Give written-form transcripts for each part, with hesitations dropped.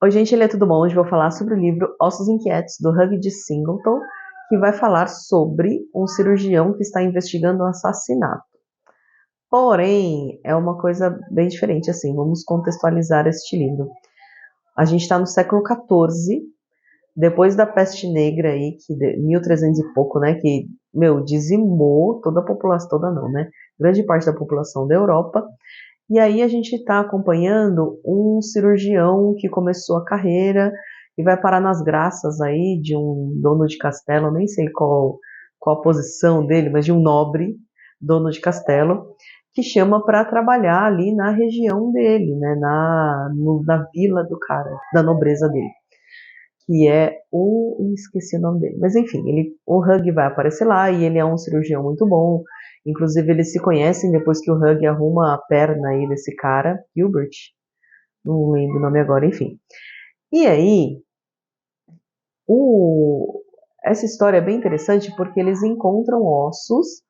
Oi, gente, ele é tudo bom? Hoje vou falar sobre o livro Ossos Inquietos, do Hugh de Singleton, que vai falar sobre um cirurgião que está investigando um assassinato. Porém, é uma coisa bem diferente, assim, vamos contextualizar este livro. A gente está no século XIV, depois da peste negra aí, 1300 e pouco, né, que, dizimou toda a população, toda não, né, grande parte da população da Europa. E aí a gente está acompanhando um cirurgião que começou a carreira e vai parar nas graças aí de um dono de castelo, nem sei qual a posição dele, mas de um nobre dono de castelo, que chama para trabalhar ali na região dele, né, na vila do cara, da nobreza dele, que é esqueci o nome dele, mas enfim, o Hugh vai aparecer lá e ele é um cirurgião muito bom. Inclusive eles se conhecem depois que o Hugh arruma a perna aí desse cara, Gilbert, não lembro o nome agora, enfim. E aí, essa história é bem interessante porque eles encontram ossos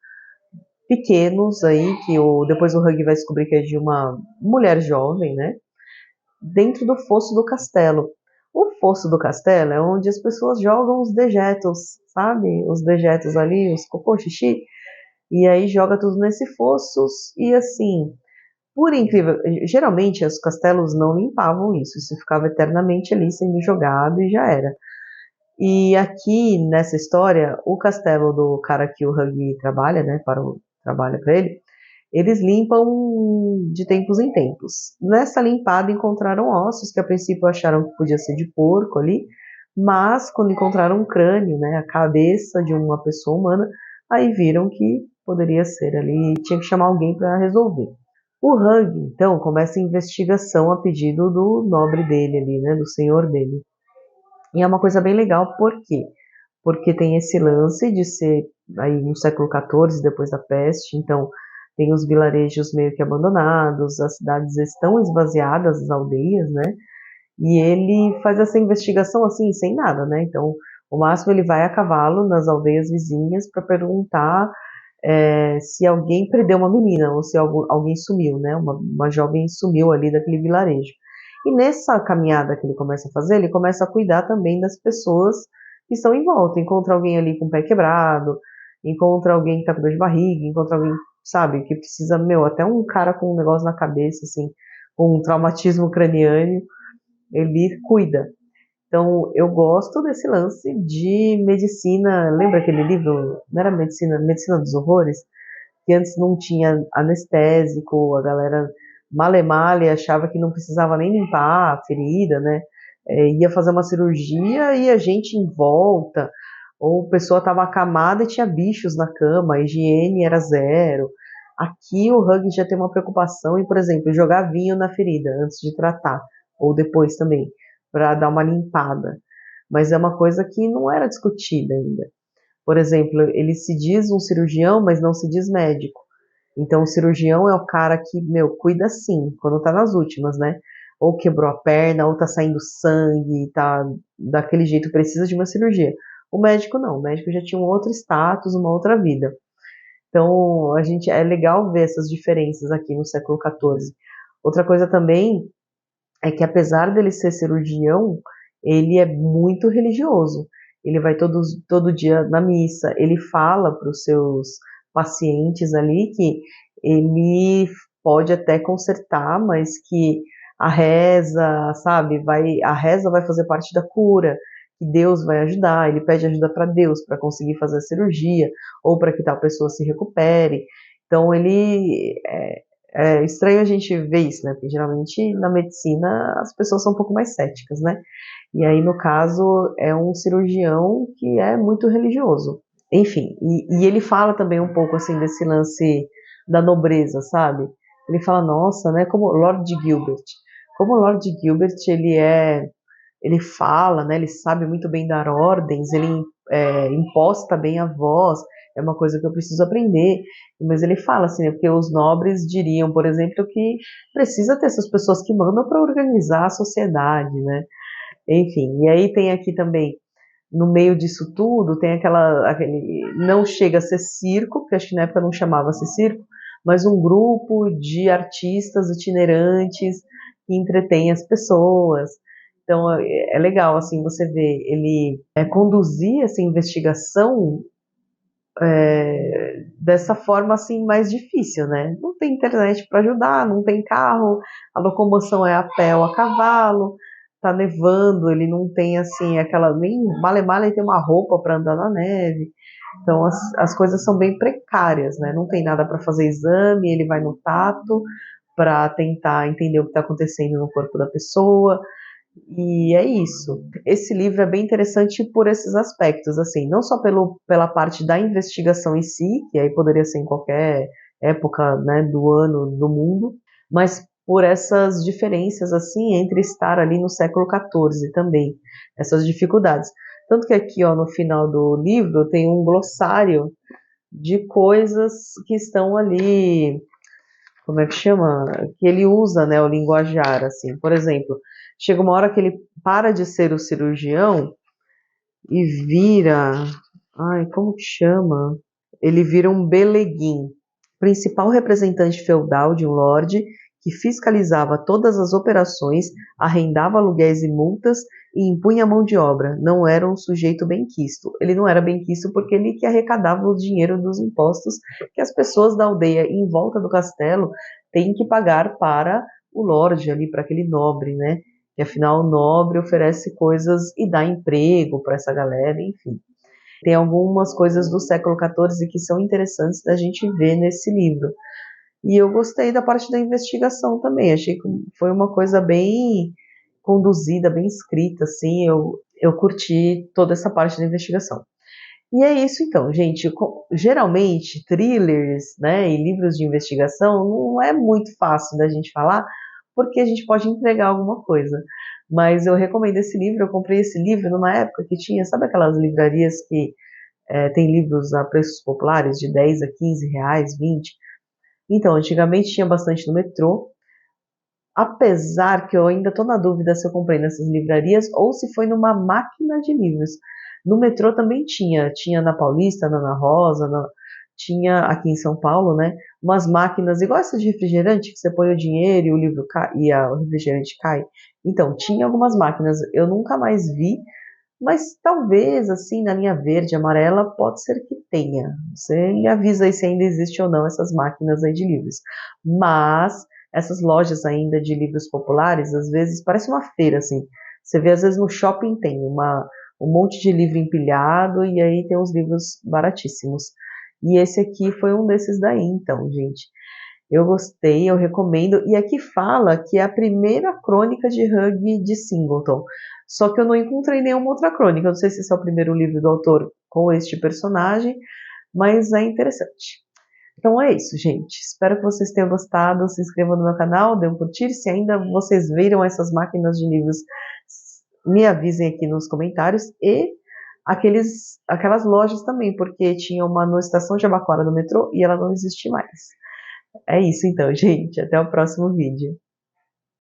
pequenos aí, depois o Hugh vai descobrir que é de uma mulher jovem, né? Dentro do fosso do castelo. O fosso do castelo é onde as pessoas jogam os dejetos, sabe? Os dejetos ali, os cocô, xixi, e aí joga tudo nesse fosso e assim, por incrível, geralmente os castelos não limpavam isso ficava eternamente ali sendo jogado e já era. E aqui nessa história, o castelo do cara que o Hugh trabalha, né, trabalha para ele, eles limpam de tempos em tempos. Nessa limpada encontraram ossos que a princípio acharam que podia ser de porco ali, mas quando encontraram um crânio, né, a cabeça de uma pessoa humana, aí viram que poderia ser ali, tinha que chamar alguém para resolver. O Hugh, então, começa a investigação a pedido do nobre dele ali, né, do senhor dele. E é uma coisa bem legal, por quê? Porque tem esse lance de ser aí no século XIV, depois da peste, então tem os vilarejos meio que abandonados, as cidades estão esvaziadas, as aldeias, né? E ele faz essa investigação assim, sem nada, né? Então, o máximo ele vai a cavalo nas aldeias vizinhas para perguntar se alguém perdeu uma menina ou se alguém sumiu, né? Uma jovem sumiu ali daquele vilarejo. E nessa caminhada que ele começa a fazer, ele começa a cuidar também das pessoas que estão em volta. Encontra alguém ali com o pé quebrado, encontra alguém que está com dor de barriga, encontra alguém, sabe, que precisa, até um cara com um negócio na cabeça, assim, com um traumatismo craniano, ele cuida. Então, eu gosto desse lance de medicina. Lembra aquele livro? Não era Medicina dos Horrores? Que antes não tinha anestésico, a galera male achava que não precisava nem limpar a ferida, né? Ia fazer uma cirurgia e a gente em volta, ou a pessoa estava acamada e tinha bichos na cama, a higiene era zero. Aqui o Hugg já tem uma preocupação em, por exemplo, jogar vinho na ferida antes de tratar, ou depois também, para dar uma limpada. Mas é uma coisa que não era discutida ainda. Por exemplo, ele se diz um cirurgião, mas não se diz médico. Então, o cirurgião é o cara que, cuida sim, quando tá nas últimas, né? Ou quebrou a perna, ou tá saindo sangue, tá daquele jeito, precisa de uma cirurgia. O médico não, o médico já tinha um outro status, uma outra vida. Então, é legal ver essas diferenças aqui no século XIV. Outra coisa também é que, apesar dele ser cirurgião, ele é muito religioso. Ele vai todo dia na missa, ele fala para os seus pacientes ali que ele pode até consertar, mas que a reza, sabe, a reza vai fazer parte da cura, que Deus vai ajudar. Ele pede ajuda para Deus para conseguir fazer a cirurgia ou para que tal pessoa se recupere. Então é estranho a gente ver isso, né? Porque geralmente na medicina as pessoas são um pouco mais céticas, né? E aí, no caso, é um cirurgião que é muito religioso. Enfim, e ele fala também um pouco assim desse lance da nobreza, sabe? Ele fala, nossa, né? Como Lord Gilbert. Como o Lord Gilbert, ele fala, né? Ele sabe muito bem dar ordens, ele imposta bem a voz, é uma coisa que eu preciso aprender. Mas ele fala assim, né? Porque os nobres diriam, por exemplo, que precisa ter essas pessoas que mandam para organizar a sociedade, né? Enfim, e aí tem aqui também, no meio disso tudo, tem aquele, não chega a ser circo, porque acho que na época não chamava-se circo, mas um grupo de artistas itinerantes que entretém as pessoas. Então é legal, assim, você ver ele conduzir essa investigação dessa forma assim mais difícil, né? Não tem internet para ajudar, não tem carro, a locomoção é a pé ou a cavalo, tá nevando, ele não tem assim aquela nem male tem uma roupa para andar na neve. Então as coisas são bem precárias, né? Não tem nada para fazer exame, ele vai no tato para tentar entender o que está acontecendo no corpo da pessoa. E é isso. Esse livro é bem interessante por esses aspectos, assim, não só pela parte da investigação em si, que aí poderia ser em qualquer época, né, do ano, do mundo, mas por essas diferenças, assim, entre estar ali no século XIV também, essas dificuldades. Tanto que aqui, ó, no final do livro, tem um glossário de coisas que estão ali, como é que chama? Que ele usa, né, o linguajar, assim. Por exemplo, chega uma hora que ele para de ser o cirurgião e vira, ai, como que chama? Ele vira um beleguim, principal representante feudal de um lorde que fiscalizava todas as operações, arrendava aluguéis e multas e impunha mão de obra. Não era um sujeito benquisto. Ele não era benquisto porque ele que arrecadava o dinheiro dos impostos que as pessoas da aldeia em volta do castelo têm que pagar para o lorde ali, para aquele nobre, né? E afinal o nobre oferece coisas e dá emprego para essa galera, enfim. Tem algumas coisas do século XIV que são interessantes da gente ver nesse livro. E eu gostei da parte da investigação também. Achei que foi uma coisa bem conduzida, bem escrita, assim. Eu curti toda essa parte da investigação. E é isso então, gente. Geralmente, thrillers, né, e livros de investigação não é muito fácil da gente falar, porque a gente pode entregar alguma coisa. Mas eu recomendo esse livro. Eu comprei esse livro numa época que tinha, sabe aquelas livrarias que tem livros a preços populares de 10 a 15 reais, 20? Então, antigamente tinha bastante no metrô, apesar que eu ainda estou na dúvida se eu comprei nessas livrarias ou se foi numa máquina de livros. No metrô também tinha na Paulista, na Ana Rosa, tinha aqui em São Paulo, né, umas máquinas igual essa de refrigerante, que você põe o dinheiro e o livro cai, e o refrigerante cai. Então, tinha algumas máquinas, eu nunca mais vi, mas talvez, assim, na linha verde, amarela, pode ser que tenha. Você me avisa aí se ainda existe ou não essas máquinas aí de livros. Mas essas lojas ainda de livros populares, às vezes, parece uma feira, assim. Você vê, às vezes, no shopping tem um monte de livro empilhado e aí tem uns livros baratíssimos. E esse aqui foi um desses daí, então, gente. Eu gostei, eu recomendo. E aqui fala que é a primeira crônica de Hugh de Singleton. Só que eu não encontrei nenhuma outra crônica. Eu não sei se esse é o primeiro livro do autor com este personagem, mas é interessante. Então é isso, gente. Espero que vocês tenham gostado. Se inscrevam no meu canal, dê um curtir. Se ainda vocês viram essas máquinas de livros, me avisem aqui nos comentários. E aquelas lojas também, porque tinha uma na estação de Jabaquara do metrô e ela não existe mais. É isso então, gente. Até o próximo vídeo.